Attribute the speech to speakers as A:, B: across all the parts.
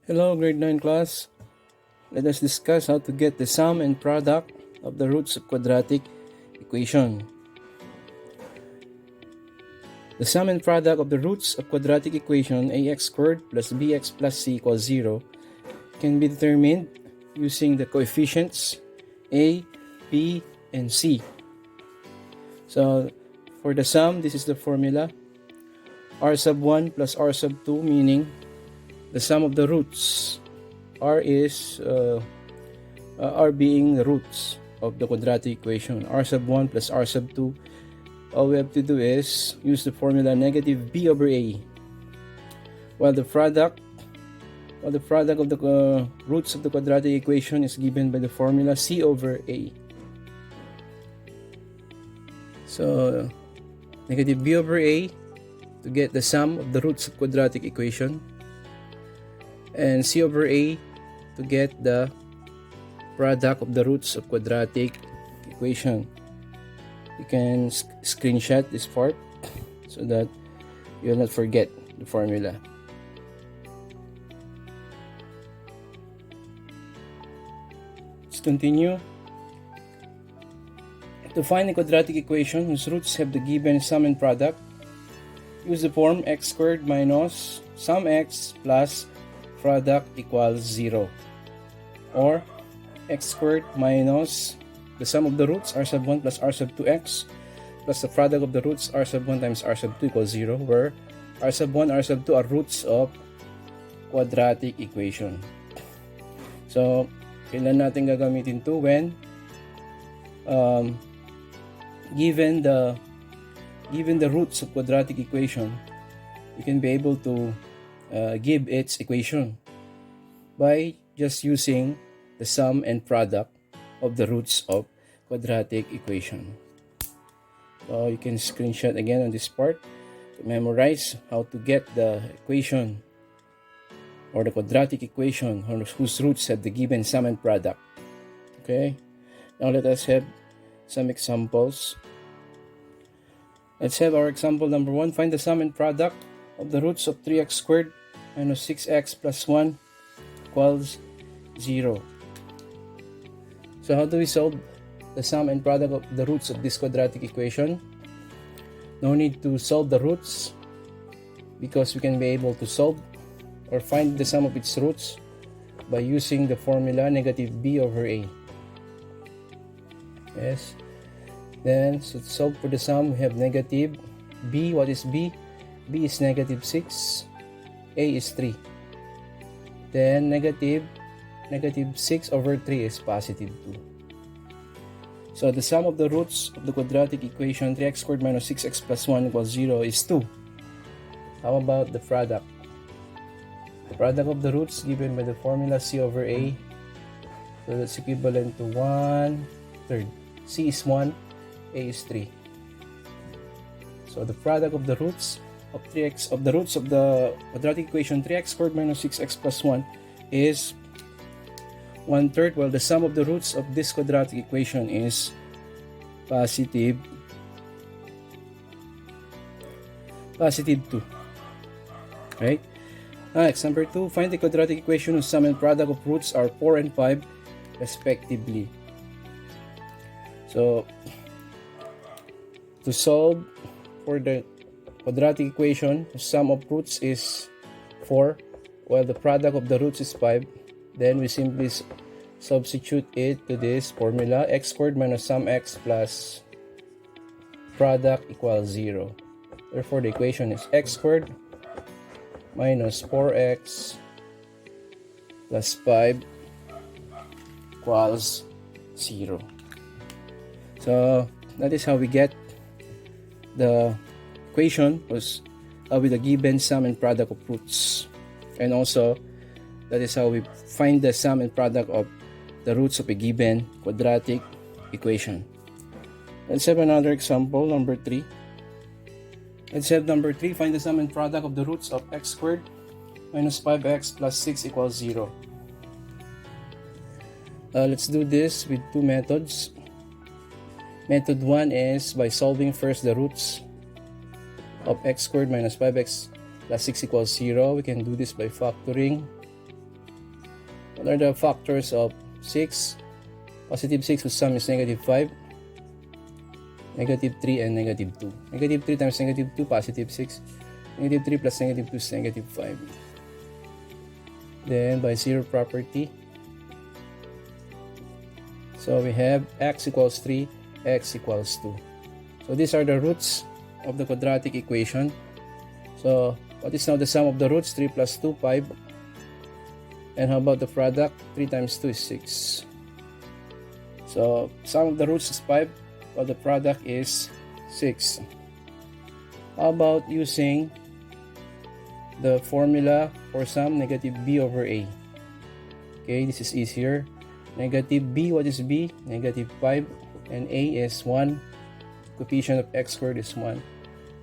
A: Hello, grade 9 class. Let us discuss how to get the sum and product of the roots of quadratic equation. The sum and product of the roots of quadratic equation ax squared plus bx plus c equals 0 can be determined using the coefficients a, b, and c. So for the sum, this is the formula. R sub 1 plus R sub 2, meaning the sum of the roots. R being the roots of the quadratic equation. R sub 1 plus R sub 2. All we have to do is use the formula negative b over a. While the product of the roots of the quadratic equation is given by the formula c over a. So negative b over a to get the sum of the roots of quadratic equation, and c over a to get the product of the roots of quadratic equation. You can screenshot this part so that you will not forget the formula. Let's continue. To find the quadratic equation whose roots have the given sum and product, use the form x squared minus sum x plus product equals 0, or x squared minus the sum of the roots r sub 1 plus r sub 2x plus the product of the roots r sub 1 times r sub 2 equals 0, where r sub 1, r sub 2 are roots of quadratic equation. So kailan natin gagamitin to? When given the roots of quadratic equation, you can be able to give its equation by just using the sum and product of the roots of quadratic equation. So you can screenshot again on this part to memorize how to get the equation or the quadratic equation whose roots have the given sum and product. Okay, now let us have some examples. Let's have our example number 1. Find the sum and product of the roots of 3x squared minus 6x plus 1 equals 0. So how do we solve the sum and product of the roots of this quadratic equation? No need to solve the roots, because we can be able to solve or find the sum of its roots by using the formula negative b over a. Yes. Then, so to solve for the sum, we have negative b. What is b? b is negative 6. A is 3. Then negative 6 over 3 is positive 2. So the sum of the roots of the quadratic equation 3x squared minus 6x plus 1 equals 0 is 2. How about the product? The product of the roots given by the formula c over a. So that's equivalent to 1/3. C is 1, a is 3. So the product of the roots of the roots of the quadratic equation 3x squared minus 6x plus 1 is 1/3, while the sum of the roots of this quadratic equation is positive 2. Right? Next, number 2, find the quadratic equation whose sum and product of roots are 4 and 5 respectively. So to solve for the quadratic equation, the sum of roots is 4, while the product of the roots is 5. Then we simply substitute it to this formula, x squared minus sum x plus product equals 0. Therefore, the equation is x squared minus 4x plus 5 equals 0. So that is how we get the equation with the given sum and product of roots, and also that is how we find the sum and product of the roots of a given quadratic equation. Let's have another example, number 3. Let's have number 3, find the sum and product of the roots of x squared minus 5x plus 6 equals 0. Let's do this with two methods. Method 1 is by solving first the roots of x squared minus 5x plus 6 equals 0. We can do this by factoring What are the factors of 6? Positive 6 whose sum is negative 5, negative 3, and negative 2. Negative 3 times negative 2, positive 6. Negative 3 plus negative 2 is negative 5. Then by zero property, so we have x equals 3, x equals 2. So these are the roots of the quadratic equation. So what is now the sum of the roots? 3 plus 2, 5. And how about the product? 3 times 2 is 6. So sum of the roots is 5, while the product is 6. How about using the formula for sum, negative b over a? Okay, this is easier. Negative b, what is b? Negative 5, and a is 1. Coefficient of x squared is 1.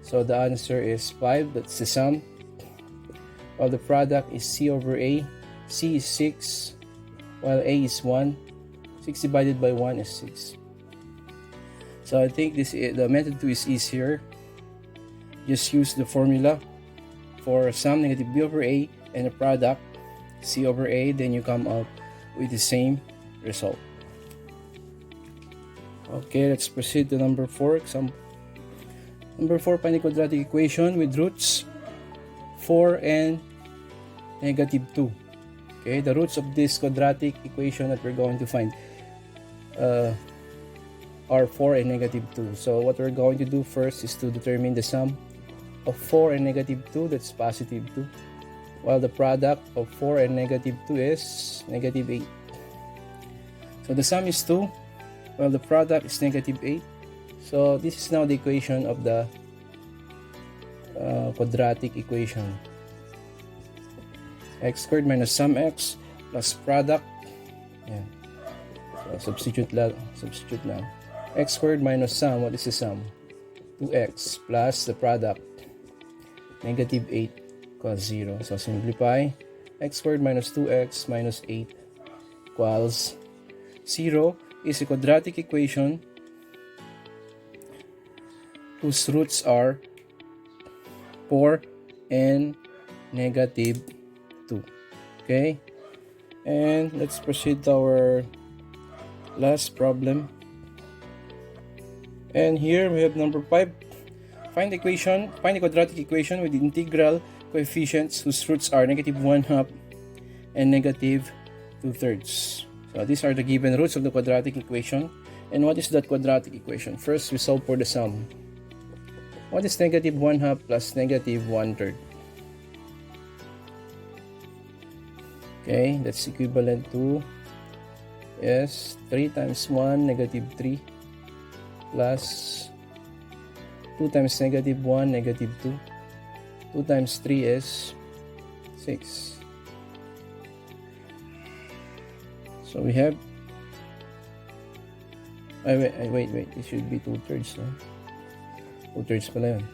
A: So the answer is 5, that's the sum. While the product is c over a. C is 6, while a is 1. 6 divided by 1 is 6. So I think the method 2 is easier. Just use the formula for sum, negative b over a, and the product, c over a, then you come up with the same result. Okay, let's proceed to number 4. Example number 4, find the quadratic equation with roots 4 and negative 2. Okay, the roots of this quadratic equation that we're going to find are 4 and negative 2. So what we're going to do first is to determine the sum of 4 and negative 2, that's positive 2. While the product of 4 and negative 2 is negative 8. So the sum is 2, while the product is negative 8. So this is now the equation of the quadratic equation. X squared minus sum x plus product. Yeah. So substitute now. X squared minus sum, what is the sum? 2x plus the product, negative 8 equals 0. So simplify. X squared minus 2x minus 8 equals 0 is a quadratic equation whose roots are 4 and negative 2. Okay, and let's proceed to our last problem. And here we have number 5. Find the quadratic equation with the integral coefficients whose roots are negative 1/2 and negative 2/3. So these are the given roots of the quadratic equation. And what is that quadratic equation? First, we solve for the sum. What is negative 1/2 plus negative 1/3? Okay, that's equivalent to 3 times 1, negative 3, plus 2 times negative 1, negative 2. 2 times 3 is 6. So we have, wait, it should be 2/3, no? 2/3 pala yun.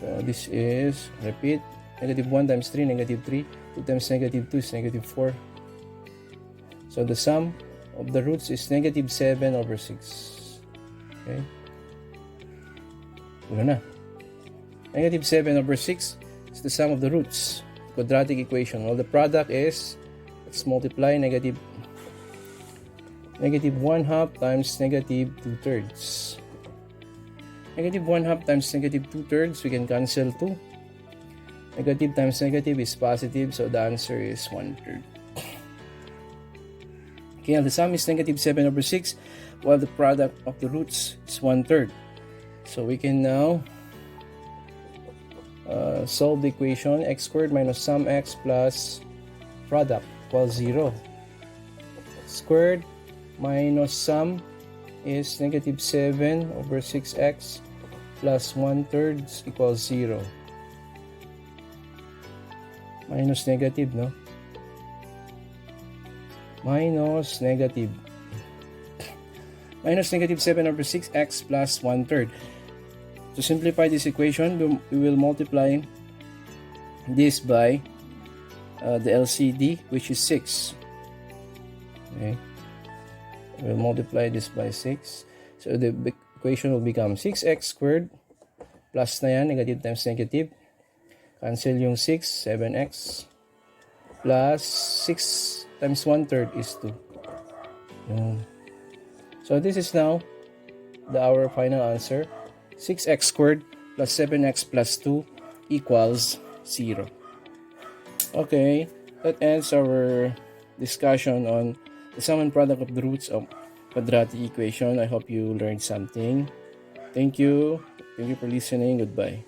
A: So this is, repeat, negative 1 times 3, negative 3. 2 times negative 2 is negative 4. So the sum of the roots is negative 7 over 6. Okay. Wala na. Negative 7 over 6 is the sum of the roots. Quadratic equation. Well, the product is, let's multiply negative 1/2 times negative 2/3. Negative 1/2 times negative 2/3, we can cancel 2. Negative times negative is positive, so the answer is 1/3. Okay, and the sum is negative 7 over 6, while the product of the roots is 1/3. So we can now solve the equation. X squared minus sum x plus product equals 0. Squared minus sum is negative 7 over 6x plus 1/3 equals 0. Minus negative, no? Minus negative. Minus negative 7 over 6x plus 1/3. To simplify this equation, we will multiply this by the LCD, which is 6. Okay. We'll multiply this by 6. So the equation will become 6x squared plus na yan, negative times negative. Cancel yung 6, 7x plus 6 times 1/3 is 2. Yun. So this is now our final answer. 6x squared plus 7x plus 2 equals 0. Okay, that ends our discussion on the sum and product of the roots of quadratic equation. I hope you learned something. Thank you. Thank you for listening. Goodbye.